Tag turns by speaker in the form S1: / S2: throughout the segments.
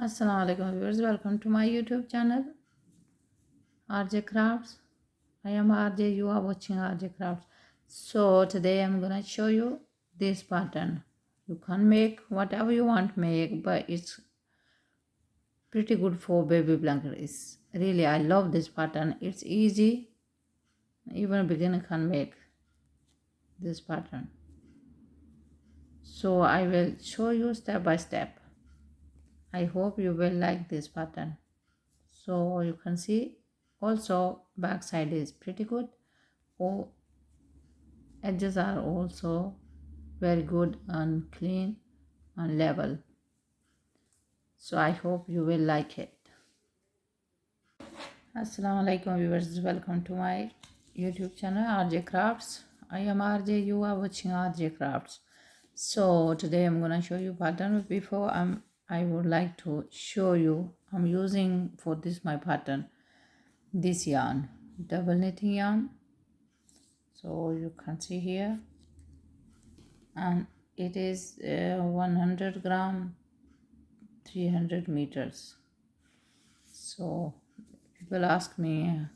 S1: Assalamu alaikum viewers, welcome to my YouTube channel RJ Crafts. I am RJ, you are watching RJ Crafts. So today I'm gonna show you this pattern. You can make whatever you want make, but it's pretty good for baby blanket. It's really, I love this pattern. It's easy, even a beginner can make this pattern. So I will show you step by step. I hope you will like this pattern. So you can see also back side is pretty good. All edges are also very good and clean and level. So I hope you will like it. Assalamu alaikum viewers, welcome to my YouTube channel RJ Crafts. I am RJ, you are watching RJ Crafts. So today I'm gonna show you pattern. Before I would like to show you, I'm using for this my pattern this yarn, double knitting yarn. So you can see here, and it is 100 gram 300 meters. So people ask me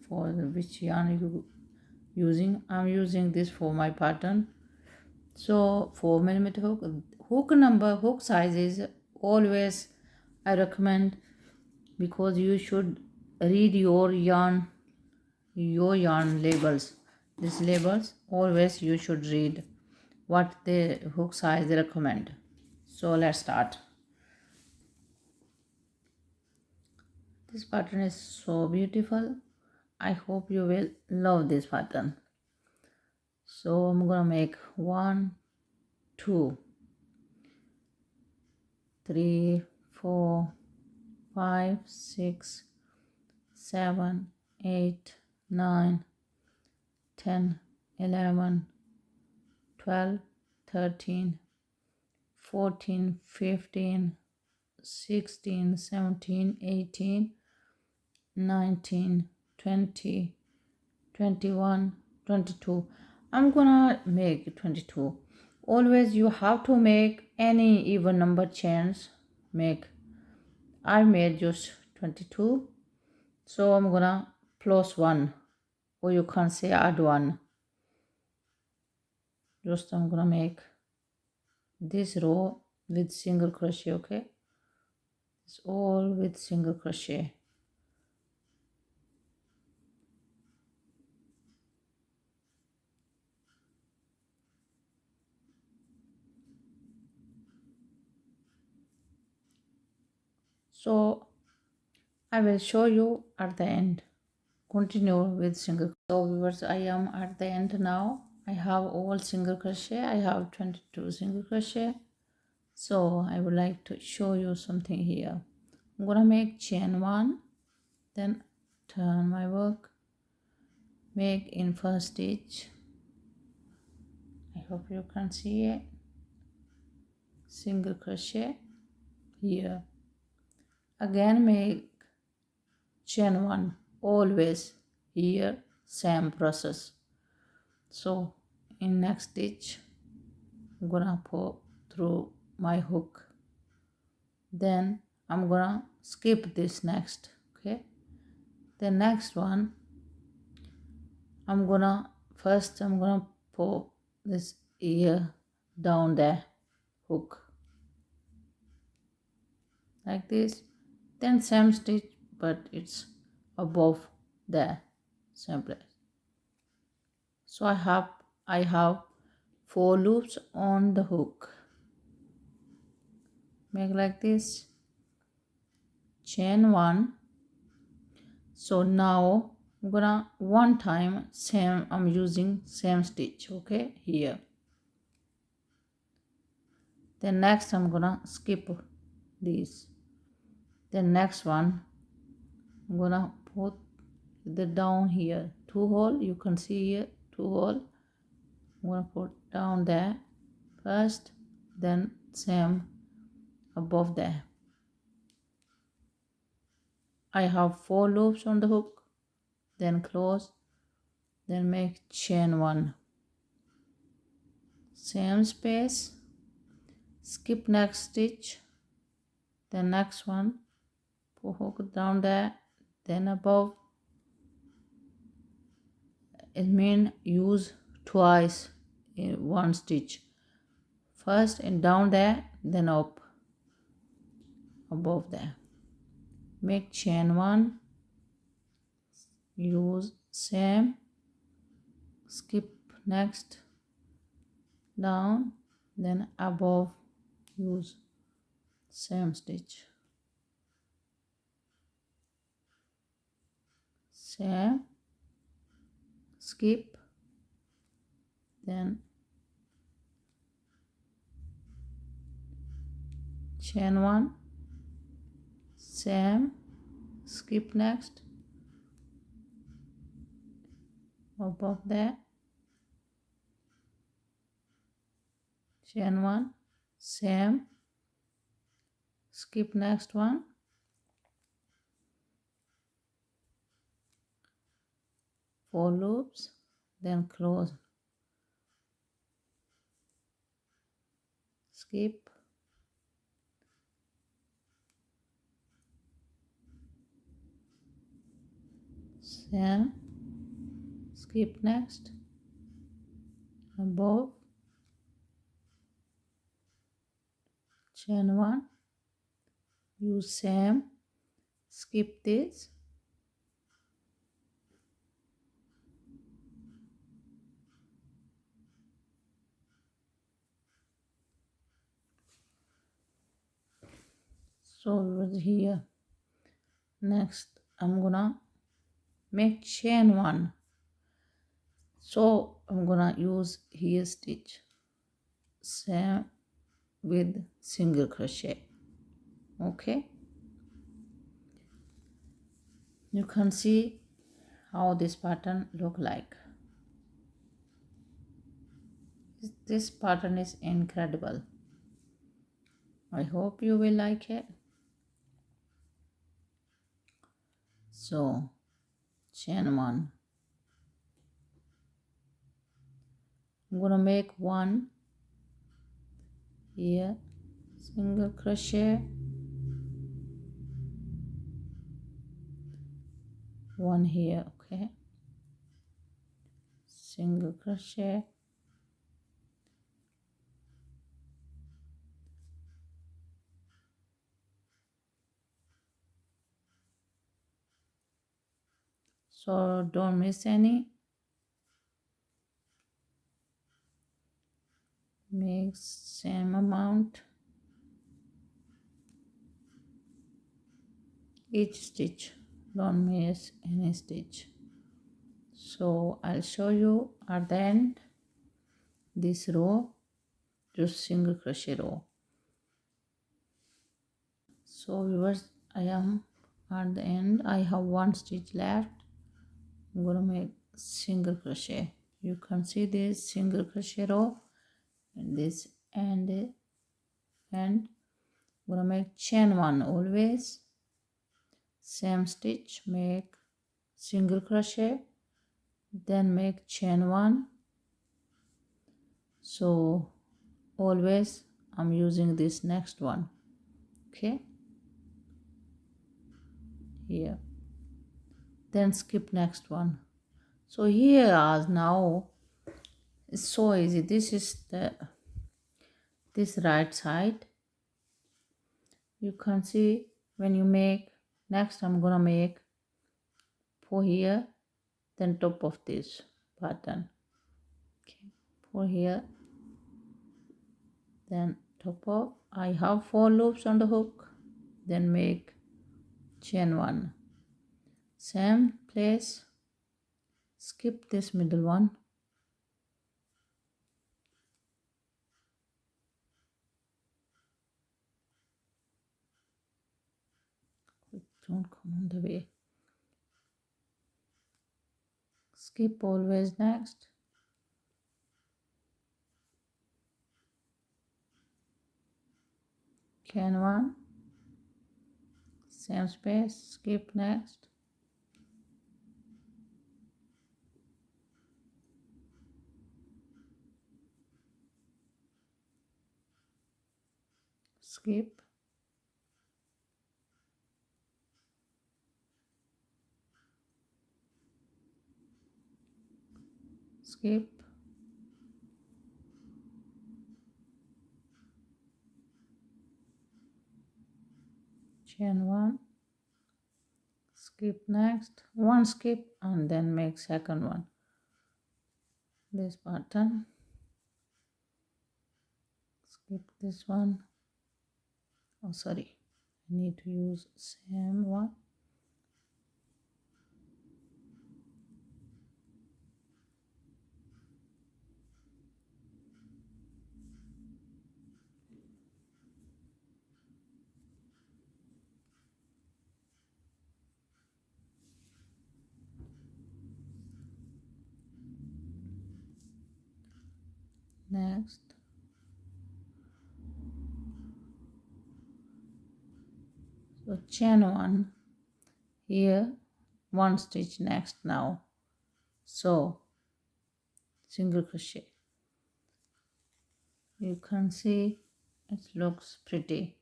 S1: for which yarn you using. I'm using this for my pattern. So 4mm hook size is always I recommend, because you should read your yarn labels. These labels always you should read what the hook size they recommend. So let's start. This pattern is so beautiful. I hope you will love this pattern. So I'm gonna make 1 2 3 4 5 6 7 8 9 10 11 12 13 14 15 16 17 18 19 20 21 22. I'm gonna make 22. Always you have to make any even number chains. I made just 22. So I'm gonna plus 1, or you can say add 1. Just I'm gonna make this row with single crochet. Okay, it's all with single crochet. So I will show you at the end. Continue with single. So viewers, I am at the end now. I have all single crochet. I have 22 single crochet. So I would like to show you something here. I'm gonna make chain 1, then turn my work, make in first stitch. I hope you can see it. Single crochet here. Again make chain 1, always here, same process. So in next stitch I'm gonna pull through my hook, then I'm gonna skip this next. Okay, the next one I'm gonna pull this ear down the hook like this, then same stitch, but it's above the same place. So I have 4 loops on the hook. Make like this, chain 1. So now I'm gonna one time same, I'm using same stitch. Okay, here. Then next I'm gonna skip these. Then next one I'm gonna put the down here, 2 hole. You can see here 2 hole. I'm gonna put down there first, then same above there. I have 4 loops on the hook, then close, then make chain 1, same space, skip next stitch, the next one, pull hook down there, then above. It means use twice in one stitch, first and down there, then up above there. Make chain 1, use same, skip next, down, then above, use same stitch, same, skip, then chain 1, same, skip next, above there, chain 1, same, skip next one, four loops, then close, skip, same, skip next, above, chain 1, use same, skip this, so over here. Next I'm gonna make chain 1, so I'm gonna use here stitch, same with single crochet. Okay, you can see how this pattern look like. This pattern is incredible. I hope you will like it. So chain 1, I'm gonna make 1 here, single crochet, 1 here, okay, single crochet, so don't miss any. Make same amount each stitch, don't miss any stitch. So I'll show you at the end this row, just single crochet row. So viewers, I am at the end, I have 1 stitch left. I'm gonna make single crochet. You can see this single crochet row and this and I'm gonna make chain 1 always, same stitch, make single crochet, then make chain 1. So always I'm using this next one, okay, here, then skip next one. So here as now it's so easy. This is this right side, you can see when you make. Next I'm gonna make for here, then top of this pattern, okay, for here, then top of, I have 4 loops on the hook, then make chain 1, same place, skip this middle one, don't come on the way, skip always next, chain 1, same space, skip next, skip, skip, chain 1, skip next, 1 skip and then make second one, this pattern, skip this one, oh sorry, I need to use same one, next, so chain 1 here, 1 stitch next now, so single crochet, you can see it looks pretty,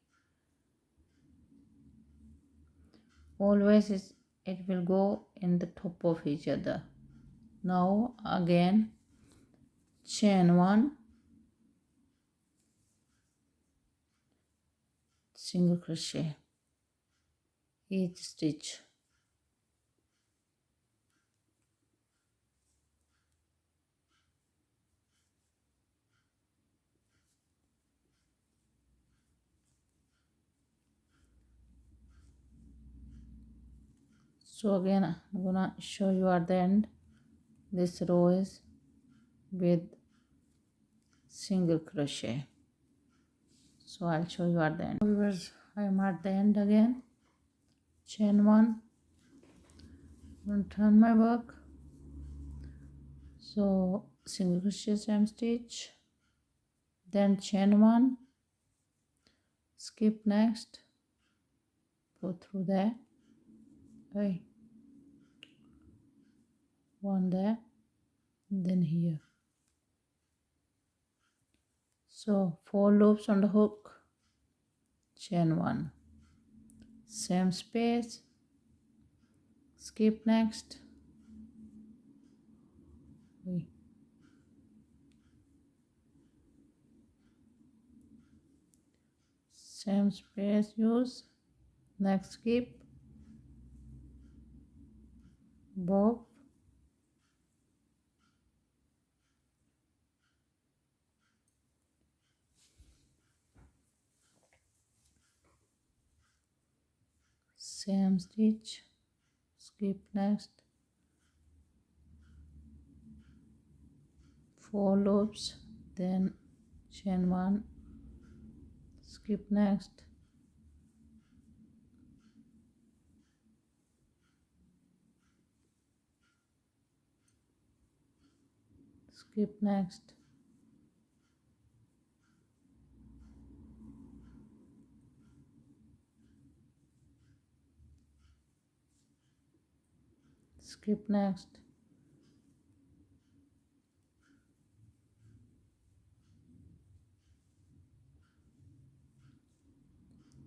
S1: always it will go in the top of each other. Now again chain 1, single crochet each stitch, so again I'm gonna show you at the end, this row is with single crochet, so I'll show you at the end. Viewers, I am at the end again, chain 1, I'm going to turn my work, so single crochet same stitch, then chain 1, skip next, go through there, okay, one there, then here, so 4 loops on the hook, chain 1, same space, skip next, same space use, next skip, bob, same stitch, skip next, 4 loops, then chain 1, skip next, skip next, skip next,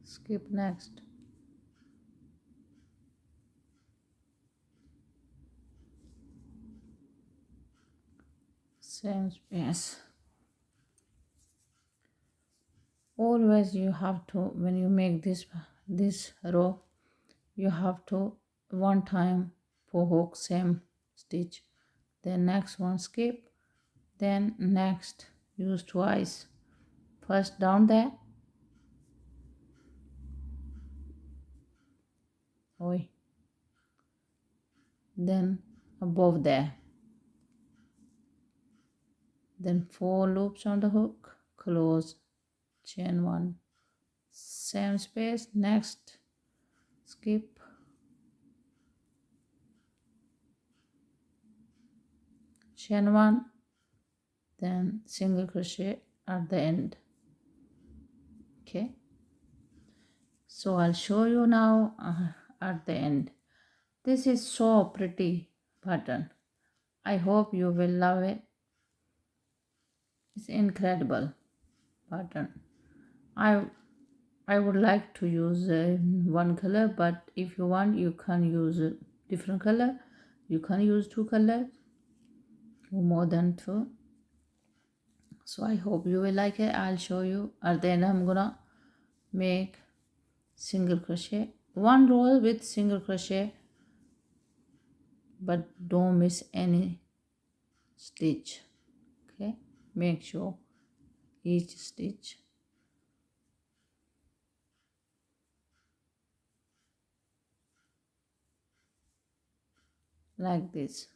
S1: skip next, same space. Always you have to, when you make this row, you have to one time for hook same stitch, then next one skip, then next use twice, first down there, then above there, then 4 loops on the hook, close, chain 1, same space, next skip, chain 1, then single crochet at the end. Okay, so I'll show you now at the end. This is so pretty pattern. I hope you will love it. It's incredible pattern. I would like to use one color, but if you want you can use a different color, you can use 2 colors, more than two. So I hope you will like it. I'll show you. And then I'm gonna make single crochet, one row with single crochet, but don't miss any stitch. Okay, make sure each stitch like this.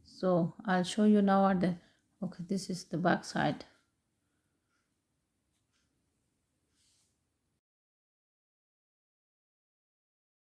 S1: So I'll show you now at the, okay, this is the back side.